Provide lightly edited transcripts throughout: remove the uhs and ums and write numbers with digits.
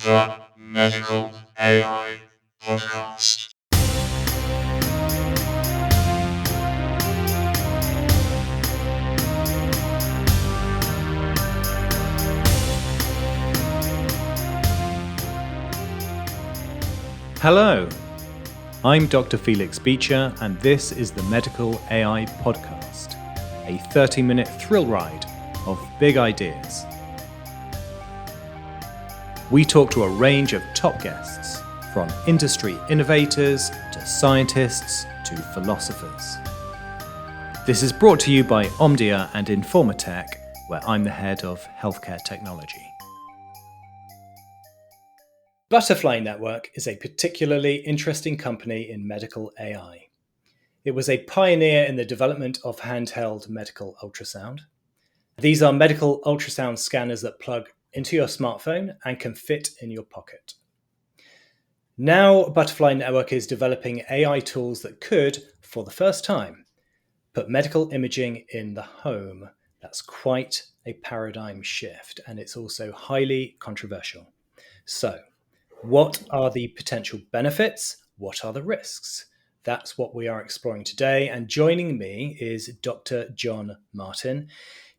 the Medical AI Podcast. Hello, I'm Dr. Felix Beacher, and this is the Medical AI Podcast, a 30-minute thrill ride of big ideas. We talk to a range of top guests, from industry innovators to scientists to philosophers. This is brought to you by Omdia and Informatech, where I'm the head of healthcare technology. Butterfly Network is a particularly interesting company in medical AI. It was a pioneer in the development of handheld medical ultrasound. These are medical ultrasound scanners that plug into your smartphone and can fit in your pocket. Now, Butterfly Network is developing AI tools that could, for the first time, put medical imaging in the home. That's quite a paradigm shift, and it's also highly controversial. So, what are the potential benefits? What are the risks? That's what we are exploring today. And joining me is Dr. John Martin.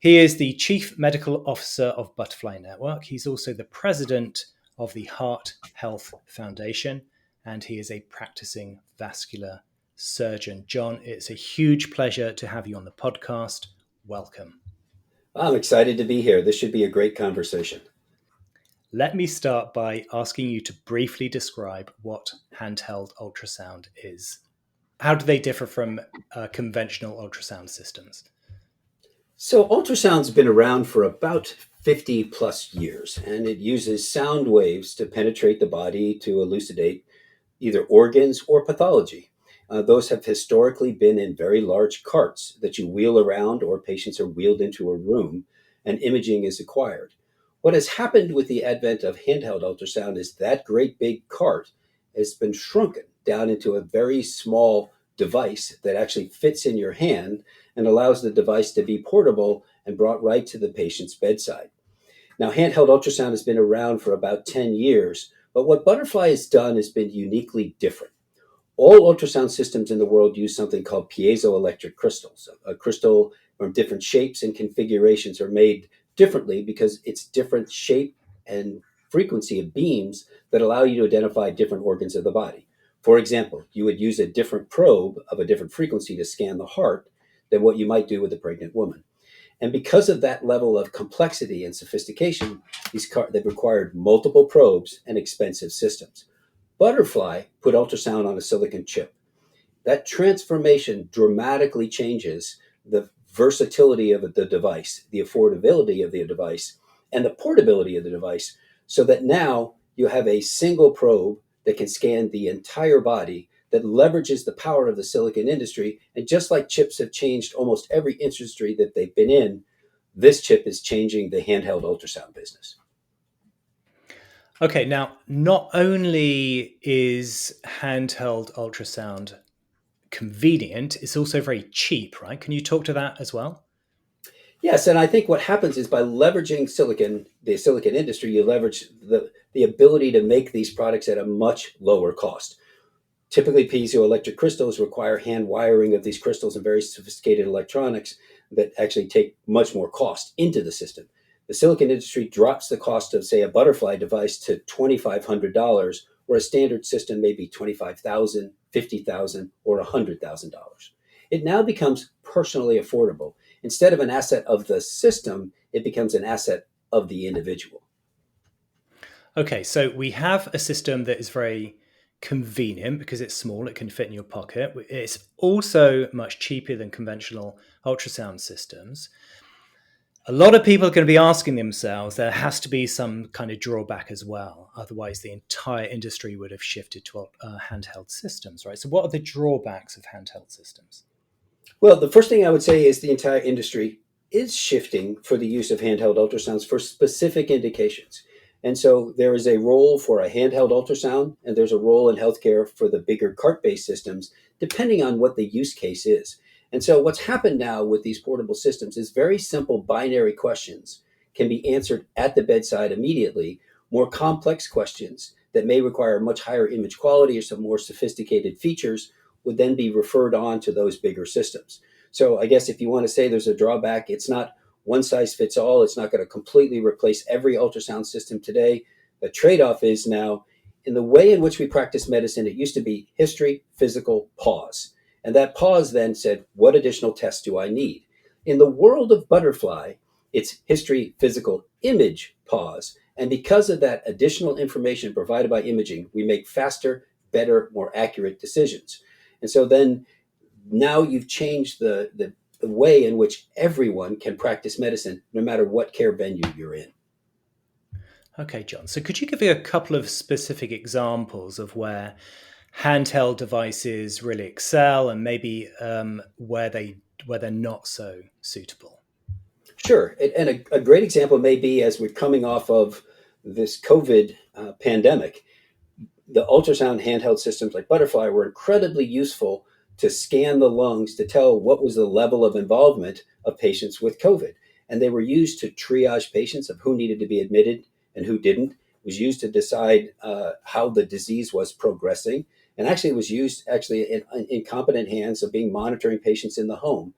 He is the Chief Medical Officer of Butterfly Network. He's also the President of the Heart Health Foundation, and he is a practicing vascular surgeon. John, it's a huge pleasure to have you on the podcast. Welcome. I'm excited to be here. This should be a great conversation. Let me start by asking you to briefly describe what handheld ultrasound is. How do they differ from conventional ultrasound systems? So ultrasound's been around for about 50 plus years, and it uses sound waves to penetrate the body to elucidate either organs or pathology. Those have historically been in very large carts that you wheel around, or patients are wheeled into a room and imaging is acquired. What has happened with the advent of handheld ultrasound is that great big cart has been shrunken down into a very small device that actually fits in your hand and allows the device to be portable and brought right to the patient's bedside. Now, handheld ultrasound has been around for about 10 years, but what Butterfly has done has been uniquely different. All ultrasound systems in the world use something called piezoelectric crystals. A crystal from different shapes and configurations are made differently because it's different shape and frequency of beams that allow you to identify different organs of the body. For example, you would use a different probe of a different frequency to scan the heart than what you might do with a pregnant woman. And because of that level of complexity and sophistication, they've required multiple probes and expensive systems. Butterfly put ultrasound on a silicon chip. That transformation dramatically changes the versatility of the device, the affordability of the device, and the portability of the device, so that now you have a single probe that can scan the entire body, that leverages the power of the silicon industry. And just like chips have changed almost every industry that they've been in, this chip is changing the handheld ultrasound business. Okay, now, not only is handheld ultrasound convenient, it's also very cheap, right? Can you talk to that as well? Yes, and I think what happens is by leveraging the silicon industry, you leverage the ability to make these products at a much lower cost. Typically, piezoelectric crystals require hand wiring of these crystals and very sophisticated electronics that actually take much more cost into the system. The silicon industry drops the cost of, say, a Butterfly device to $2,500, where a standard system may be $25,000, $50,000, or $100,000. It now becomes personally affordable. Instead of an asset of the system, it becomes an asset of the individual. Okay, so we have a system that is very convenient because it's small, it can fit in your pocket. It's also much cheaper than conventional ultrasound systems. A lot of people are going to be asking themselves, there has to be some kind of drawback as well. Otherwise, the entire industry would have shifted to handheld systems, right? So what are the drawbacks of handheld systems? Well, the first thing I would say is the entire industry is shifting for the use of handheld ultrasounds for specific indications. And so there is a role for a handheld ultrasound, and there's a role in healthcare for the bigger cart-based systems, depending on what the use case is. And so what's happened now with these portable systems is very simple binary questions can be answered at the bedside immediately, More complex questions that may require much higher image quality or some more sophisticated features would then be referred on to those bigger systems. So I guess if you want to say there's a drawback, it's not one size fits all. It's not going to completely replace every ultrasound system today. The trade-off is now in the way in which we practice medicine, it used to be history, physical, pause. And that pause then said, what additional tests do I need? In the world of Butterfly, it's history, physical, image, pause. And because of that additional information provided by imaging, we make faster, better, more accurate decisions. And so then now you've changed the way in which everyone can practice medicine, no matter what care venue you're in. Okay, John. So could you give me a couple of specific examples of where handheld devices really excel and maybe where they're not so suitable? Sure. And a great example may be as we're coming off of this COVID pandemic, the ultrasound handheld systems like Butterfly were incredibly useful to scan the lungs to tell what was the level of involvement of patients with COVID. And they were used to triage patients of who needed to be admitted and who didn't. It was used to decide how the disease was progressing. And actually, it was used in competent hands of being monitoring patients in the home,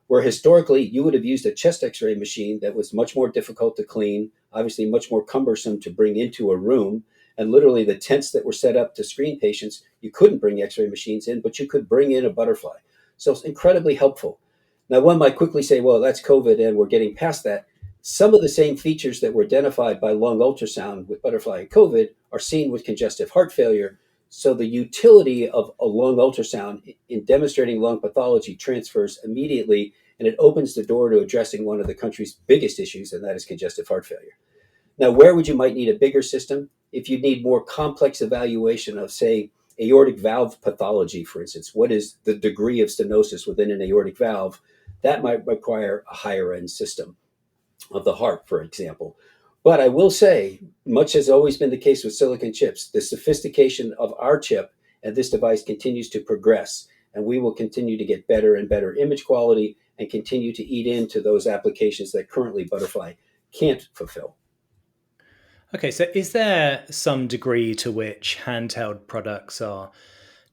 where historically you would have used a chest x-ray machine that was much more difficult to clean, obviously much more cumbersome to bring into a room. And literally the tents that were set up to screen patients, you couldn't bring x-ray machines in, but you could bring in a Butterfly. So it's incredibly helpful. Now, one might quickly say, well, that's COVID and we're getting past that. Some of the same features that were identified by lung ultrasound with Butterfly and COVID are seen with congestive heart failure. So the utility of a lung ultrasound in demonstrating lung pathology transfers immediately, and it opens the door to addressing one of the country's biggest issues, and that is congestive heart failure. Now, where would you might need a bigger system? If you need more complex evaluation of, say, aortic valve pathology, for instance, what is the degree of stenosis within an aortic valve? That might require a higher end system of the heart, for example. But I will say, much has always been the case with silicon chips, the sophistication of our chip and this device continues to progress, and we will continue to get better and better image quality and continue to eat into those applications that currently Butterfly can't fulfill. Okay, so is there some degree to which handheld products are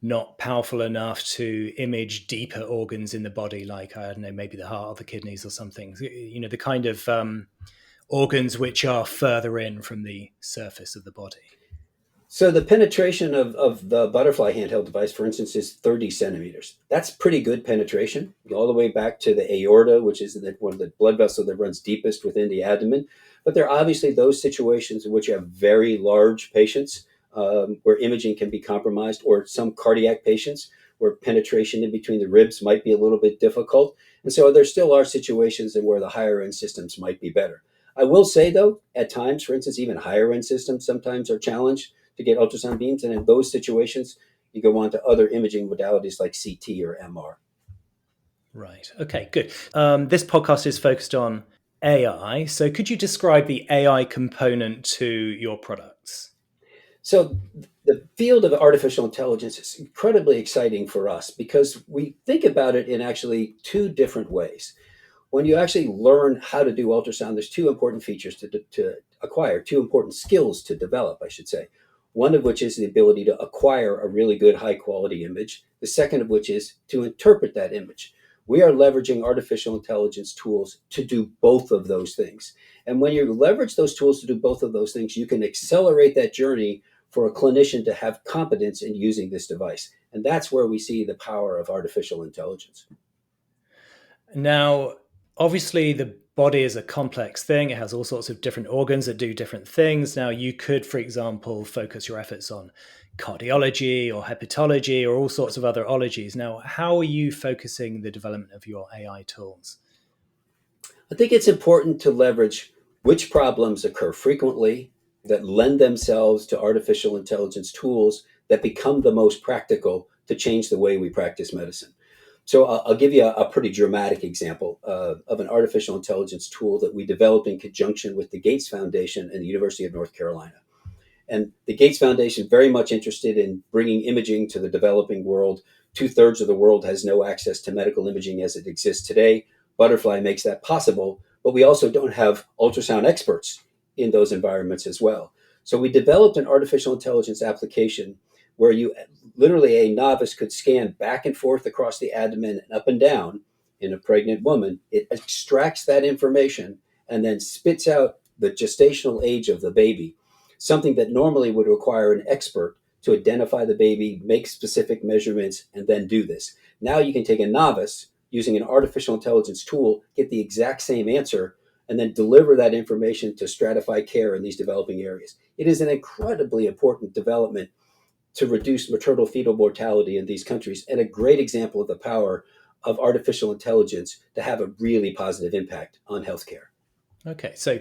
not powerful enough to image deeper organs in the body, like, I don't know, maybe the heart or the kidneys or something? You know, the kind of organs which are further in from the surface of the body. So the penetration of the Butterfly handheld device, for instance, is 30 centimeters. That's pretty good penetration, all the way back to the aorta, which is one of the blood vessels that runs deepest within the abdomen. But there are obviously those situations in which you have very large patients where imaging can be compromised, or some cardiac patients where penetration in between the ribs might be a little bit difficult. And so there still are situations in where the higher end systems might be better. I will say, though, at times, for instance, even higher end systems sometimes are challenged to get ultrasound beams. And in those situations, you go on to other imaging modalities like CT or MR. Right. Okay, good. This podcast is focused on AI. So could you describe the AI component to your products? So the field of artificial intelligence is incredibly exciting for us because we think about it in actually two different ways. When you actually learn how to do ultrasound, there's two important features to acquire, two important skills to develop, I should say. One of which is the ability to acquire a really good high quality image. The second of which is to interpret that image. We are leveraging artificial intelligence tools to do both of those things. And when you leverage those tools to do both of those things, you can accelerate that journey for a clinician to have competence in using this device. And that's where we see the power of artificial intelligence. Now, obviously, the body is a complex thing. It has all sorts of different organs that do different things. Now, you could, for example, focus your efforts on cardiology or hepatology or all sorts of other ologies. Now, how are you focusing the development of your AI tools? I think it's important to leverage which problems occur frequently that lend themselves to artificial intelligence tools that become the most practical to change the way we practice medicine. So I'll give you a pretty dramatic example of an artificial intelligence tool that we developed in conjunction with the Gates Foundation and the University of North Carolina. And the Gates Foundation very much interested in bringing imaging to the developing world. 2/3 of the world has no access to medical imaging as it exists today. Butterfly makes that possible, but we also don't have ultrasound experts in those environments as well. So we developed an artificial intelligence application where you literally a novice could scan back and forth across the abdomen and up and down in a pregnant woman. It extracts that information and then spits out the gestational age of the baby, something that normally would require an expert to identify the baby, make specific measurements, and then do this. Now you can take a novice using an artificial intelligence tool, get the exact same answer, and then deliver that information to stratify care in these developing areas. It is an incredibly important development to reduce maternal fetal mortality in these countries, and a great example of the power of artificial intelligence to have a really positive impact on healthcare. Okay, so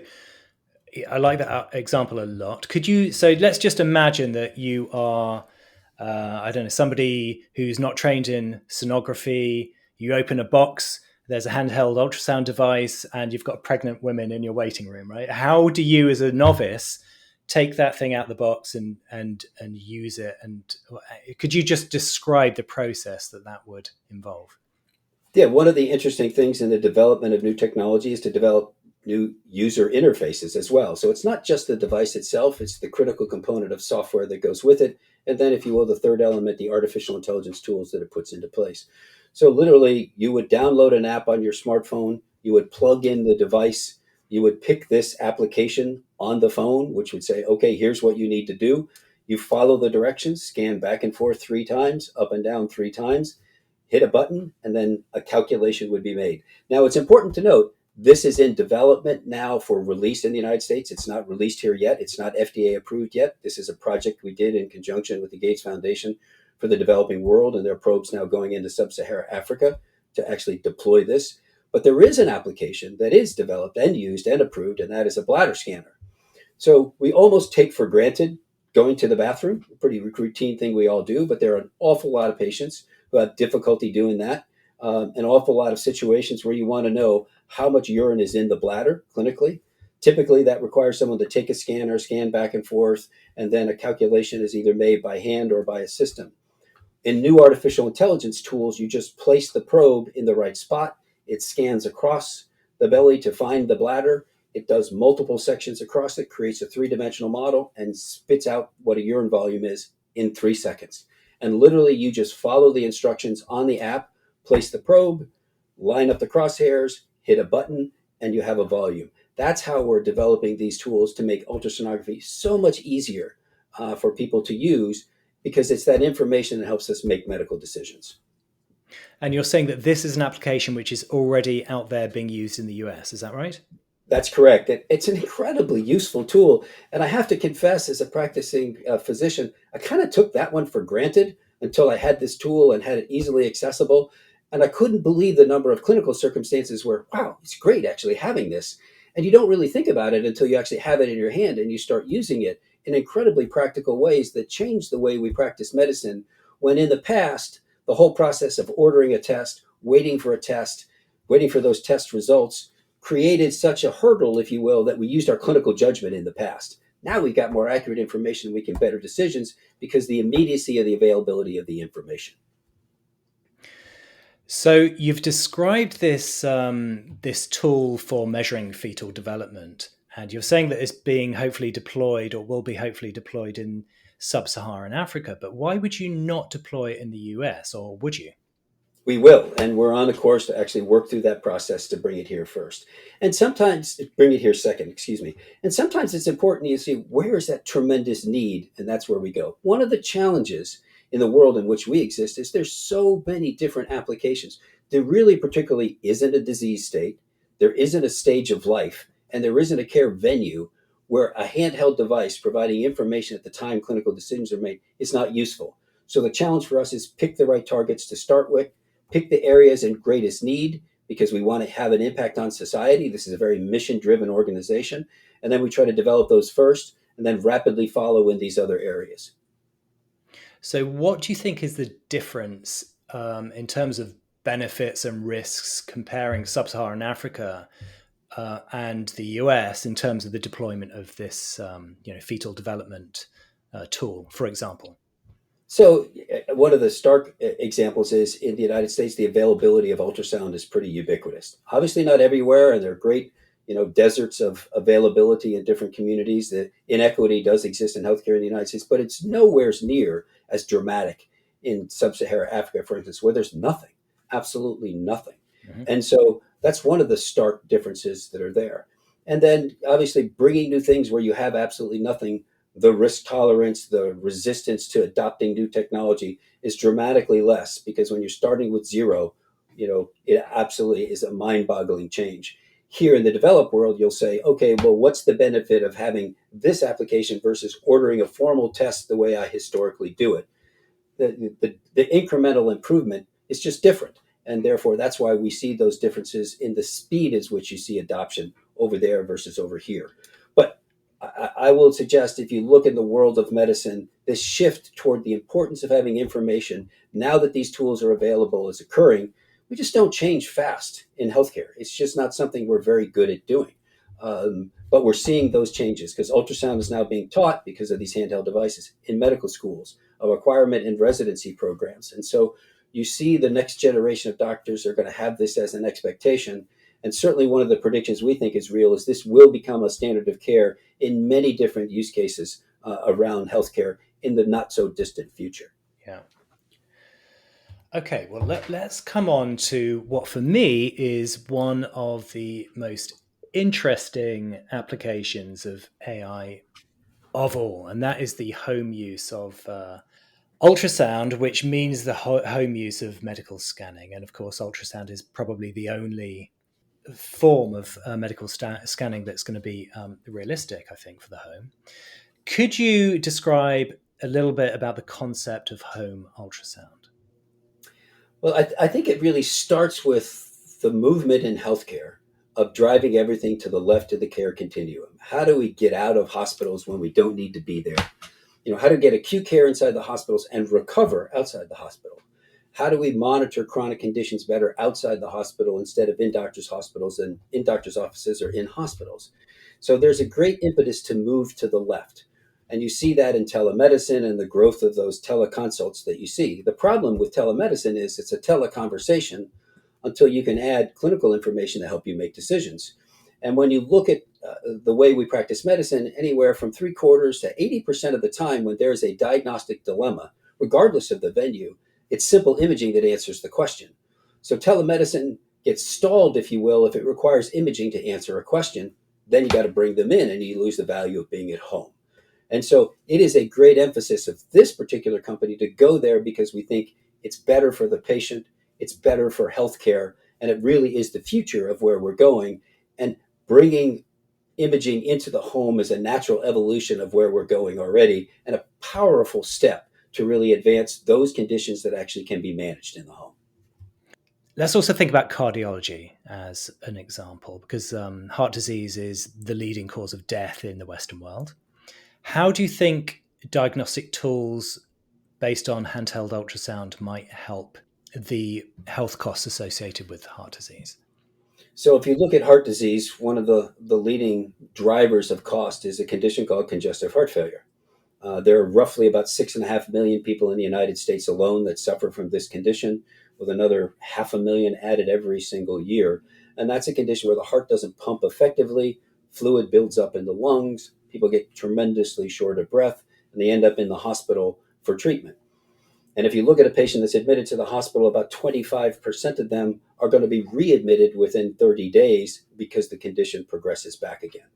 I like that example a lot. So let's just imagine that you are, I don't know, somebody who's not trained in sonography. You open a box, there's a handheld ultrasound device, and you've got pregnant women in your waiting room, right? How do you, as a novice, take that thing out of the box and use it? And could you just describe the process that would involve? Yeah, one of the interesting things in the development of new technology is to develop new user interfaces as well. So it's not just the device itself, it's the critical component of software that goes with it. And then, if you will, the third element, the artificial intelligence tools that it puts into place. So literally, you would download an app on your smartphone, you would plug in the device, you would pick this application on the phone, which would say, okay, here's what you need to do. You follow the directions, scan back and forth 3 times, up and down 3 times, hit a button, and then a calculation would be made. Now, it's important to note, this is in development now for release in the United States. It's not released here yet. It's not FDA approved yet. This is a project we did in conjunction with the Gates Foundation for the developing world, and their probes now going into sub-Saharan Africa to actually deploy this. But there is an application that is developed and used and approved, and that is a bladder scanner. So we almost take for granted going to the bathroom, a pretty routine thing we all do, but there are an awful lot of patients who have difficulty doing that. An awful lot of situations where you want to know how much urine is in the bladder clinically. Typically, that requires someone to take a scan or scan back and forth, and then a calculation is either made by hand or by a system. In new artificial intelligence tools, you just place the probe in the right spot. It scans across the belly to find the bladder. It does multiple sections across it, creates a 3-dimensional model, and spits out what a urine volume is in 3 seconds. And literally, you just follow the instructions on the app, place the probe, line up the crosshairs, hit a button, and you have a volume. That's how we're developing these tools to make ultrasonography so much easier for people to use, because it's that information that helps us make medical decisions. And you're saying that this is an application which is already out there being used in the US, is that right? That's correct. It's an incredibly useful tool. And I have to confess, as a practicing physician, I kind of took that one for granted until I had this tool and had it easily accessible. And I couldn't believe the number of clinical circumstances where, wow, it's great actually having this. And you don't really think about it until you actually have it in your hand and you start using it in incredibly practical ways that change the way we practice medicine. When in the past, the whole process of ordering a test, waiting for a test, waiting for those test results created such a hurdle, if you will, that we used our clinical judgment in the past. Now we've got more accurate information, we can better decisions because the immediacy of the availability of the information. So you've described this tool for measuring fetal development, and you're saying that it's being hopefully deployed or will be hopefully deployed in sub-Saharan Africa. But why would you not deploy it in the US, or would you? We will, and we're on a course to actually work through that process to bring it here first. And sometimes bring it here second, excuse me. And sometimes it's important you see where is that tremendous need, and that's where we go. One of the challenges in the world in which we exist is there's so many different applications. There really particularly isn't a disease state, there isn't a stage of life, and there isn't a care venue where a handheld device providing information at the time clinical decisions are made is not useful. So the challenge for us is pick the right targets to start with, pick the areas in greatest need because we want to have an impact on society. This is a very mission-driven organization. And then we try to develop those first and then rapidly follow in these other areas. So what do you think is the difference in terms of benefits and risks comparing sub-Saharan Africa and the US in terms of the deployment of this fetal development tool, for example? So one of the stark examples is in the United States, the availability of ultrasound is pretty ubiquitous. Obviously not everywhere, and there are great deserts of availability in different communities. The inequity does exist in healthcare in the United States, but it's nowhere near as dramatic in sub-Saharan Africa, for instance, where there's nothing, absolutely nothing. Mhm. And so that's one of the stark differences that are there. And then obviously bringing new things where you have absolutely nothing, the risk tolerance, the resistance to adopting new technology is dramatically less, because when you're starting with zero, it absolutely is a mind-boggling change. Here in the developed world, you'll say, okay, well, what's the benefit of having this application versus ordering a formal test the way I historically do it? The incremental improvement is just different. And therefore, that's why we see those differences in the speed at which you see adoption over there versus over here. But I will suggest, if you look in the world of medicine, this shift toward the importance of having information, now that these tools are available, is occurring. We just don't change fast in healthcare. It's just not something we're very good at doing. But we're seeing those changes because ultrasound is now being taught, because of these handheld devices, in medical schools, a requirement in residency programs. And so you see the next generation of doctors are going to have this as an expectation. And certainly one of the predictions we think is real is this will become a standard of care in many different use cases around healthcare in the not so distant future. Yeah. Okay, well, let's come on to what for me is one of the most interesting applications of AI of all, and that is the home use of ultrasound, which means the home use of medical scanning. And of course, ultrasound is probably the only form of medical scanning that's going to be realistic, I think, for the home. Could you describe a little bit about the concept of home ultrasound? Well, I think it really starts with the movement in healthcare of driving everything to the left of the care continuum. How do we get out of hospitals when we don't need to be there? How to get acute care inside the hospitals and recover outside the hospital? How do we monitor chronic conditions better outside the hospital instead of in doctors' hospitals and in doctors' offices or in hospitals? So there's a great impetus to move to the left. And you see that in telemedicine and the growth of those teleconsults that you see. The problem with telemedicine is it's a teleconversation until you can add clinical information to help you make decisions. And when you look at the way we practice medicine, anywhere from 3/4 to 80% of the time, when there's a diagnostic dilemma, regardless of the venue, it's simple imaging that answers the question. So telemedicine gets stalled, if you will, if it requires imaging to answer a question. Then you got to bring them in, and you lose the value of being at home. And so it is a great emphasis of this particular company to go there, because we think it's better for the patient, it's better for healthcare, and it really is the future of where we're going. And bringing imaging into the home is a natural evolution of where we're going already, and a powerful step to really advance those conditions that actually can be managed in the home. Let's also think about cardiology as an example, because heart disease is the leading cause of death in the Western world. How do you think diagnostic tools based on handheld ultrasound might help the health costs associated with heart disease? So if you look at heart disease, one of the leading drivers of cost is a condition called congestive heart failure. There are roughly about 6.5 million people in the United States alone that suffer from this condition, with another 500,000 added every single year. And that's a condition where the heart doesn't pump effectively, fluid builds up in the lungs, people get tremendously short of breath, and they end up in the hospital for treatment. And if you look at a patient that's admitted to the hospital, about 25% of them are going to be readmitted within 30 days because the condition progresses back again.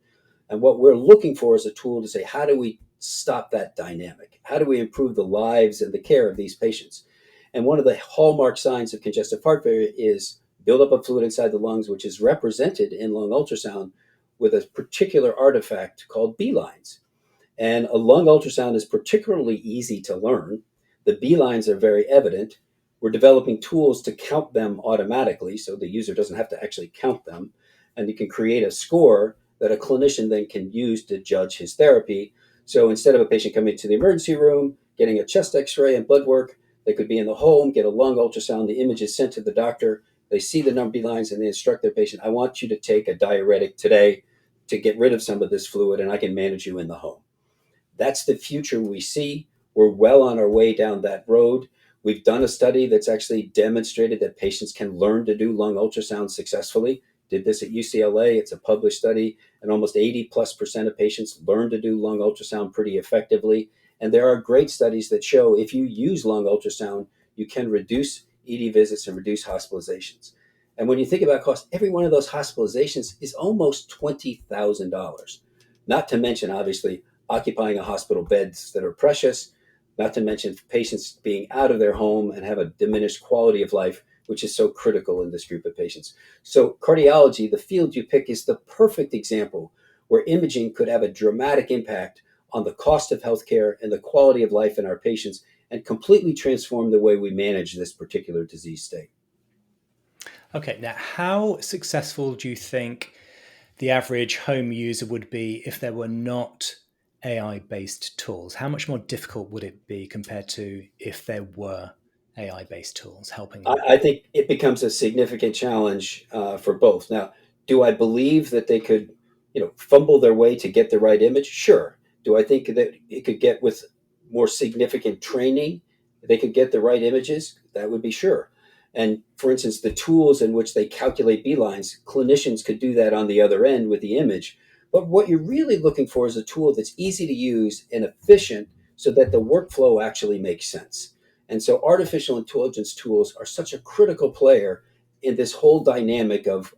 And what we're looking for is a tool to say, how do we stop that dynamic? How do we improve the lives and the care of these patients? And one of the hallmark signs of congestive heart failure is buildup of fluid inside the lungs, which is represented in lung ultrasound with a particular artifact called B lines. And a lung ultrasound is particularly easy to learn. The B lines are very evident. We're developing tools to count them automatically, so the user doesn't have to actually count them. And you can create a score that a clinician then can use to judge his therapy. So instead of a patient coming to the emergency room, getting a chest x-ray and blood work, they could be in the home, get a lung ultrasound, the image is sent to the doctor, they see the number B lines, and they instruct their patient, I want you to take a diuretic today to get rid of some of this fluid, and I can manage you in the home. That's the future we see. We're well on our way down that road. We've done a study that's actually demonstrated that patients can learn to do lung ultrasound successfully did this at UCLA. It's a published study, and almost 80+% of patients learn to do lung ultrasound pretty effectively. And there are great studies that show if you use lung ultrasound, you can reduce ED visits and reduce hospitalizations. And when you think about cost, every one of those hospitalizations is almost $20,000. Not to mention, obviously, occupying a hospital beds that are precious, not to mention patients being out of their home and have a diminished quality of life, which is so critical in this group of patients. So cardiology, the field you pick, is the perfect example where imaging could have a dramatic impact on the cost of healthcare and the quality of life in our patients and completely transform the way we manage this particular disease state. Okay, now how successful do you think the average home user would be if there were not AI-based tools? How much more difficult would it be compared to if there were AI-based tools helping them? I think it becomes a significant challenge for both. Now, do I believe that they could, fumble their way to get the right image? Sure. Do I think that it could get with more significant training, they could get the right images? That would be sure. And for instance, the tools in which they calculate B-lines, clinicians could do that on the other end with the image. But what you're really looking for is a tool that's easy to use and efficient so that the workflow actually makes sense. And so artificial intelligence tools are such a critical player in this whole dynamic of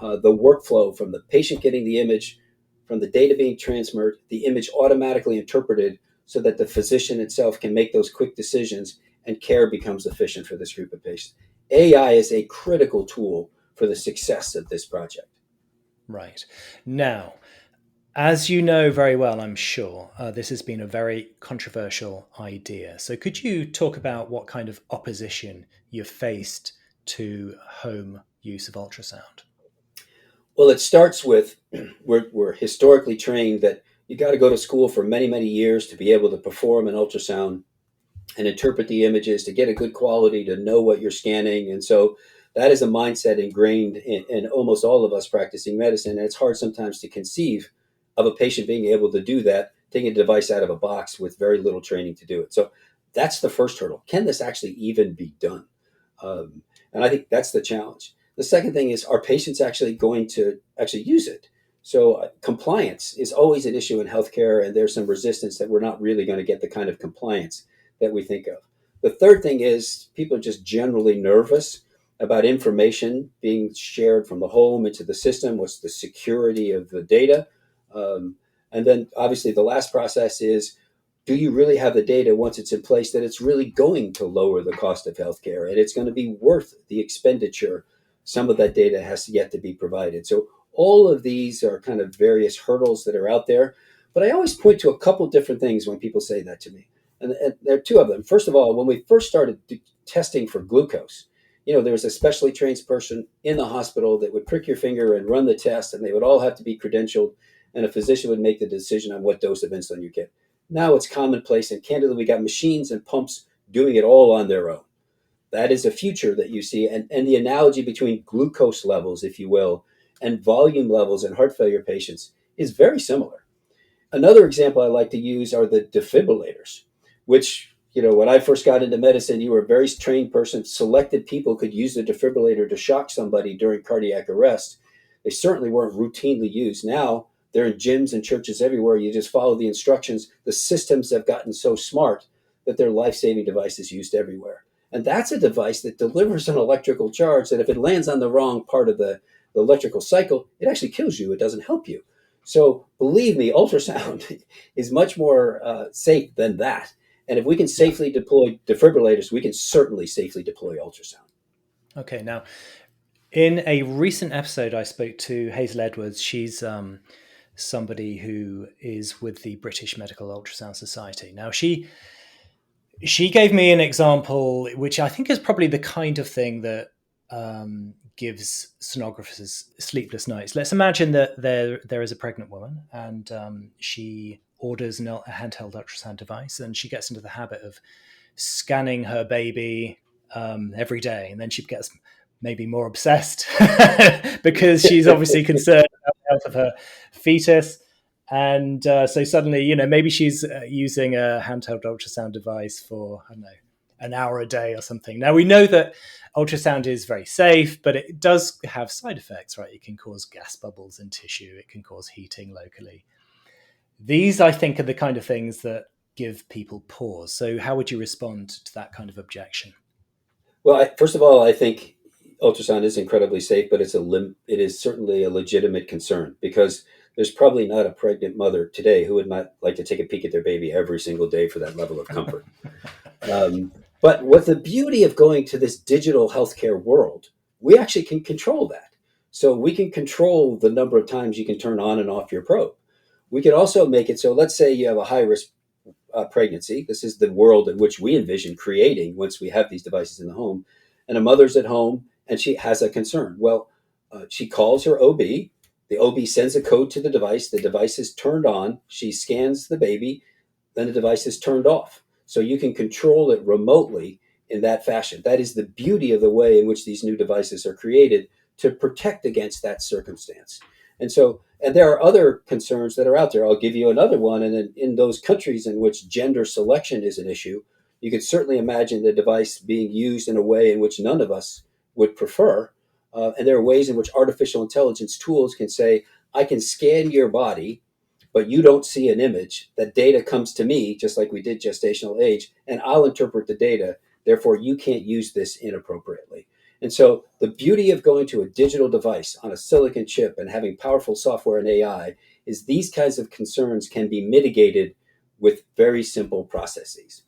the workflow, from the patient getting the image, from the data being transferred, the image automatically interpreted so that the physician itself can make those quick decisions and care becomes efficient for this group of patients. AI is a critical tool for the success of this project. Right. Now, as you know very well, I'm sure, this has been a very controversial idea. So could you talk about what kind of opposition you've faced to home use of ultrasound? Well, it starts with we're historically trained that you got to go to school for many, many years to be able to perform an ultrasound and interpret the images, to get a good quality, to know what you're scanning. And so that is a mindset ingrained in almost all of us practicing medicine. And it's hard sometimes to conceive of a patient being able to do that, taking a device out of a box with very little training to do it. So that's the first hurdle. Can this actually even be done? And I think that's the challenge. The second thing is, are patients actually going to actually use it? So compliance is always an issue in healthcare, and there's some resistance that we're not really going to get the kind of compliance that we think of. The third thing is, people are just generally nervous about information being shared from the home into the system. What's the security of the data? And then obviously the last process is, do you really have the data once it's in place that it's really going to lower the cost of healthcare and it's going to be worth the expenditure? Some of that data has yet to be provided. So all of these are kind of various hurdles that are out there. But I always point to a couple different things when people say that to me. And there are two of them. First of all, when we first started testing for glucose, there was a specially trained person in the hospital that would prick your finger and run the test, and they would all have to be credentialed, and a physician would make the decision on what dose of insulin you get. Now it's commonplace, and candidly, we got machines and pumps doing it all on their own. That is a future that you see. And the analogy between glucose levels, if you will, and volume levels in heart failure patients is very similar. Another example I like to use are the defibrillators, which, when I first got into medicine, you were a very trained person. Selected people could use the defibrillator to shock somebody during cardiac arrest. They certainly weren't routinely used. Now they're in gyms and churches everywhere. You just follow the instructions. The systems have gotten so smart that they're life-saving devices used everywhere. And that's a device that delivers an electrical charge that if it lands on the wrong part of the electrical cycle, it actually kills you. It doesn't help you. So believe me, ultrasound is much more safe than that. And if we can safely deploy defibrillators, we can certainly safely deploy ultrasound. Okay, now, in a recent episode, I spoke to Hazel Edwards. She's somebody who is with the British Medical Ultrasound Society. Now, she gave me an example, which I think is probably the kind of thing that gives sonographers sleepless nights. Let's imagine that there is a pregnant woman, and she orders a handheld ultrasound device, and she gets into the habit of scanning her baby every day, and then she gets maybe more obsessed because she's obviously concerned about the health of her fetus. And so suddenly, maybe she's using a handheld ultrasound device for, I don't know, an hour a day or something. Now, we know that ultrasound is very safe, but it does have side effects, right? It can cause gas bubbles in tissue. It can cause heating locally. These, I think, are the kind of things that give people pause. So how would you respond to that kind of objection? Well, first of all, I think ultrasound is incredibly safe, but it is certainly a legitimate concern because there's probably not a pregnant mother today who would not like to take a peek at their baby every single day for that level of comfort. Um, but with the beauty of going to this digital healthcare world, we actually can control that. So we can control the number of times you can turn on and off your probe. We could also make it so, let's say you have a high risk pregnancy. This is the world in which we envision creating once we have these devices in the home. And a mother's at home and she has a concern. Well, she calls her OB. The OB sends a code to the device. The device is turned on. She scans the baby. Then the device is turned off. So you can control it remotely in that fashion. That is the beauty of the way in which these new devices are created to protect against that circumstance. And there are other concerns that are out there. I'll give you another one. And in those countries in which gender selection is an issue, you could certainly imagine the device being used in a way in which none of us would prefer. And there are ways in which artificial intelligence tools can say, I can scan your body, but you don't see an image. That data comes to me, just like we did gestational age, and I'll interpret the data. Therefore, you can't use this inappropriately. And so the beauty of going to a digital device on a silicon chip and having powerful software and AI is these kinds of concerns can be mitigated with very simple processes.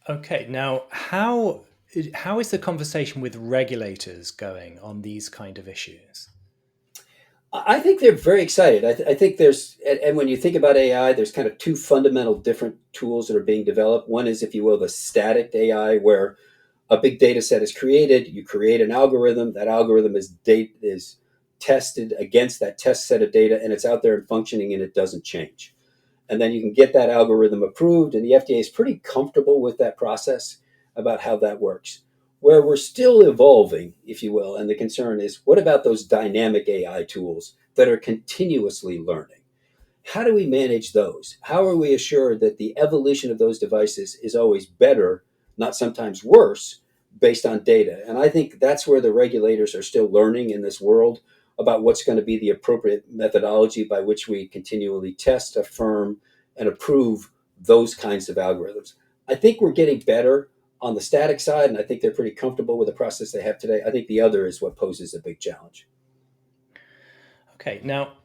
Okay, now how is the conversation with regulators going on these kind of issues? I think they're very excited. I think and when you think about AI, there's kind of two fundamental different tools that are being developed. One is, if you will, the static AI, where a big data set is created. You create an algorithm. That algorithm is tested against that test set of data, and it's out there and functioning, and it doesn't change. And then you can get that algorithm approved, and the FDA is pretty comfortable with that process about how that works. Where we're still evolving, if you will, and the concern is, what about those dynamic AI tools that are continuously learning? How do we manage those? How are we assured that the evolution of those devices is always better, not sometimes worse, based on data? And I think that's where the regulators are still learning in this world about what's going to be the appropriate methodology by which we continually test, affirm, and approve those kinds of algorithms. I think we're getting better on the static side, and I think they're pretty comfortable with the process they have today. I think the other is what poses a big challenge. Okay, now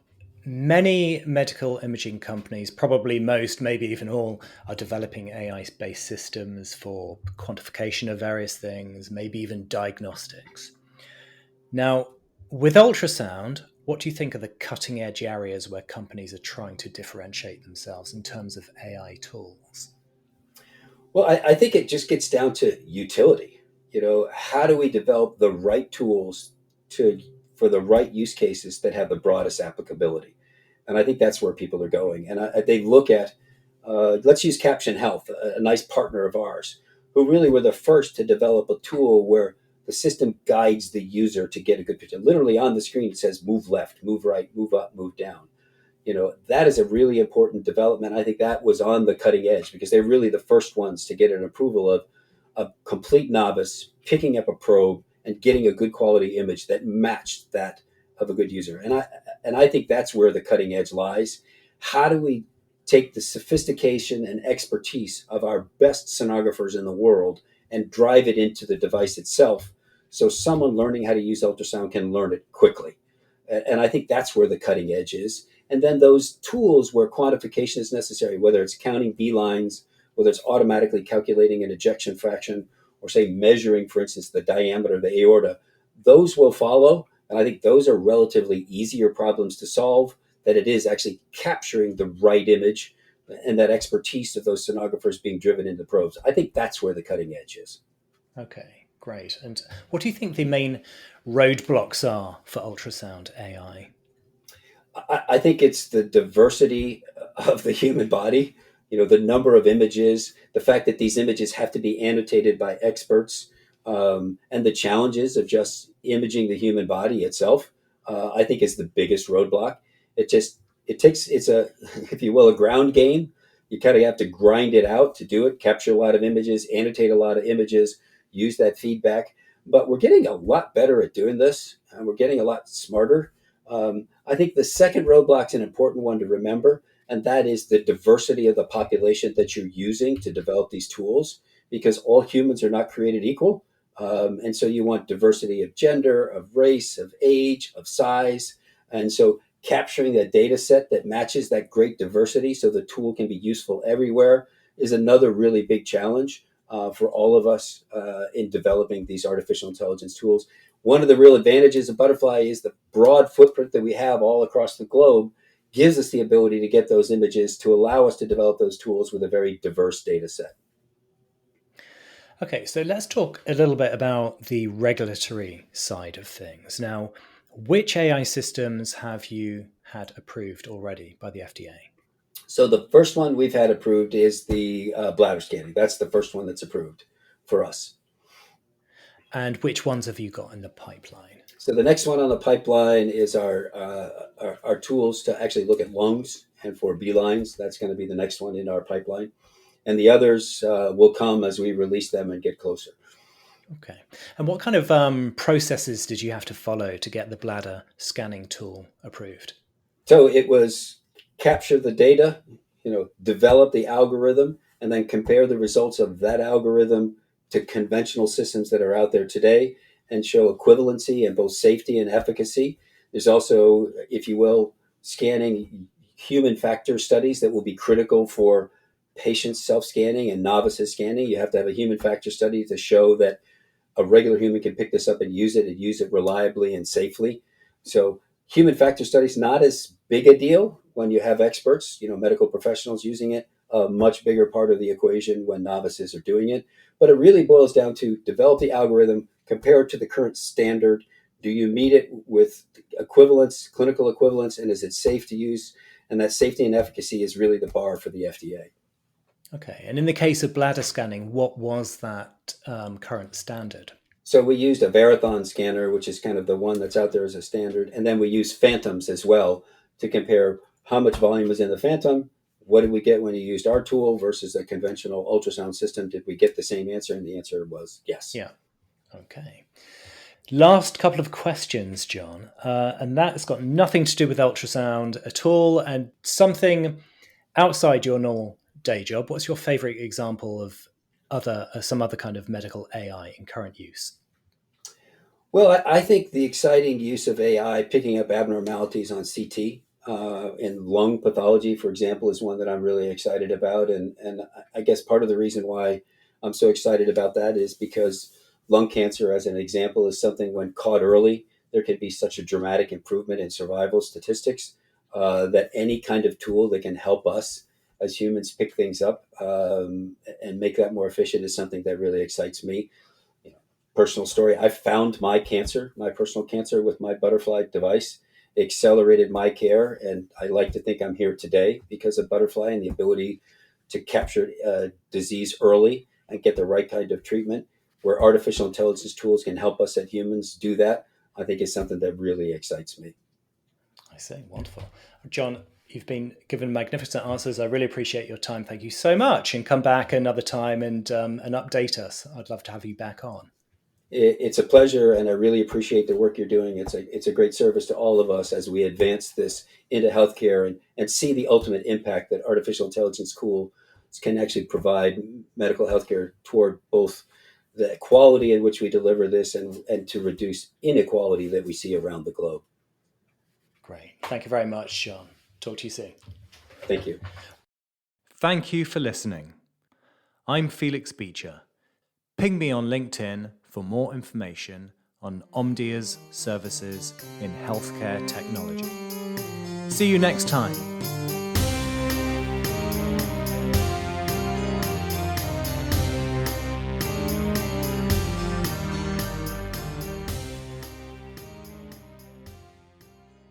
many medical imaging companies, probably most, maybe even all, are developing AI-based systems for quantification of various things, maybe even diagnostics. Now, with ultrasound, what do you think are the cutting edge areas where companies are trying to differentiate themselves in terms of AI tools? Well, I think it just gets down to utility. How do we develop the right tools to for the right use cases that have the broadest applicability? And I think that's where people are going. And they look at, let's use Caption Health, a nice partner of ours, who really were the first to develop a tool where the system guides the user to get a good picture. Literally on the screen, it says move left, move right, move up, move down. That is a really important development. I think that was on the cutting edge because they're really the first ones to get an approval of a complete novice picking up a probe and getting a good quality image that matched that of a good user. And I think that's where the cutting edge lies. How do we take the sophistication and expertise of our best sonographers in the world and drive it into the device itself so someone learning how to use ultrasound can learn it quickly? And I think that's where the cutting edge is. And then those tools where quantification is necessary, whether it's counting B lines, whether it's automatically calculating an ejection fraction, or say measuring, for instance, the diameter of the aorta, those will follow. And I think those are relatively easier problems to solve than it is actually capturing the right image and that expertise of those sonographers being driven into probes. I think that's where the cutting edge is. Okay, great. And what do you think the main roadblocks are for ultrasound AI? I think it's the diversity of the human body, the number of images, the fact that these images have to be annotated by experts, and the challenges of just imaging the human body itself, I think is the biggest roadblock. It's a, if you will, a ground game. You kind of have to grind it out to do it, capture a lot of images, annotate a lot of images, use that feedback. But we're getting a lot better at doing this, and we're getting a lot smarter. I think the second roadblock is an important one to remember, and that is the diversity of the population that you're using to develop these tools, because all humans are not created equal. And so you want diversity of gender, of race, of age, of size. And so capturing that data set that matches that great diversity so the tool can be useful everywhere is another really big challenge for all of us in developing these artificial intelligence tools. One of the real advantages of Butterfly is the broad footprint that we have all across the globe gives us the ability to get those images to allow us to develop those tools with a very diverse data set. Okay, so let's talk a little bit about the regulatory side of things. Now, which AI systems have you had approved already by the FDA? So the first one we've had approved is the bladder scanning. That's the first one that's approved for us. And which ones have you got in the pipeline? So the next one on the pipeline is our tools to actually look at lungs and for B-lines. That's going to be the next one in our pipeline. And the others will come as we release them and get closer. Okay. And what kind of processes did you have to follow to get the bladder scanning tool approved? So it was capture the data, develop the algorithm, and then compare the results of that algorithm to conventional systems that are out there today and show equivalency in both safety and efficacy. There's also, if you will, scanning human factor studies that will be critical for patients self-scanning and novices scanning. You have to have a human factor study to show that a regular human can pick this up and use it reliably and safely. So human factor studies, not as big a deal when you have experts, medical professionals using it, a much bigger part of the equation when novices are doing it. But it really boils down to develop the algorithm, compare it to the current standard. Do you meet it with equivalence, clinical equivalence, and is it safe to use? And that safety and efficacy is really the bar for the FDA. Okay. And in the case of bladder scanning, what was that current standard? So we used a Verathon scanner, which is kind of the one that's out there as a standard. And then we use phantoms as well to compare how much volume was in the phantom. What did we get when you used our tool versus a conventional ultrasound system? Did we get the same answer? And the answer was yes. Yeah. Okay. Last couple of questions, John. And that's got nothing to do with ultrasound at all and something outside your normal day job. What's your favorite example of some other kind of medical AI in current use? Well, I think the exciting use of AI picking up abnormalities on CT in lung pathology, for example, is one that I'm really excited about. And I guess part of the reason why I'm so excited about that is because lung cancer, as an example, is something when caught early, there can be such a dramatic improvement in survival statistics that any kind of tool that can help us as humans pick things up and make that more efficient is something that really excites me. Personal story, I found my personal cancer with my Butterfly device, accelerated my care, and I like to think I'm here today because of Butterfly and the ability to capture disease early and get the right kind of treatment. Where artificial intelligence tools can help us as humans do that, I think is something that really excites me. I see. Wonderful. John, you've been given magnificent answers. I really appreciate your time. Thank you so much. And come back another time and update us. I'd love to have you back on. It's a pleasure, and I really appreciate the work you're doing. It's a great service to all of us as we advance this into healthcare and see the ultimate impact that artificial intelligence tools can actually provide medical healthcare toward both the quality in which we deliver this and to reduce inequality that we see around the globe. Great. Thank you very much, John. Talk to you soon. Thank you. Thank you for listening. I'm Felix Beacher. Ping me on LinkedIn for more information on Omdia's services in healthcare technology. See you next time.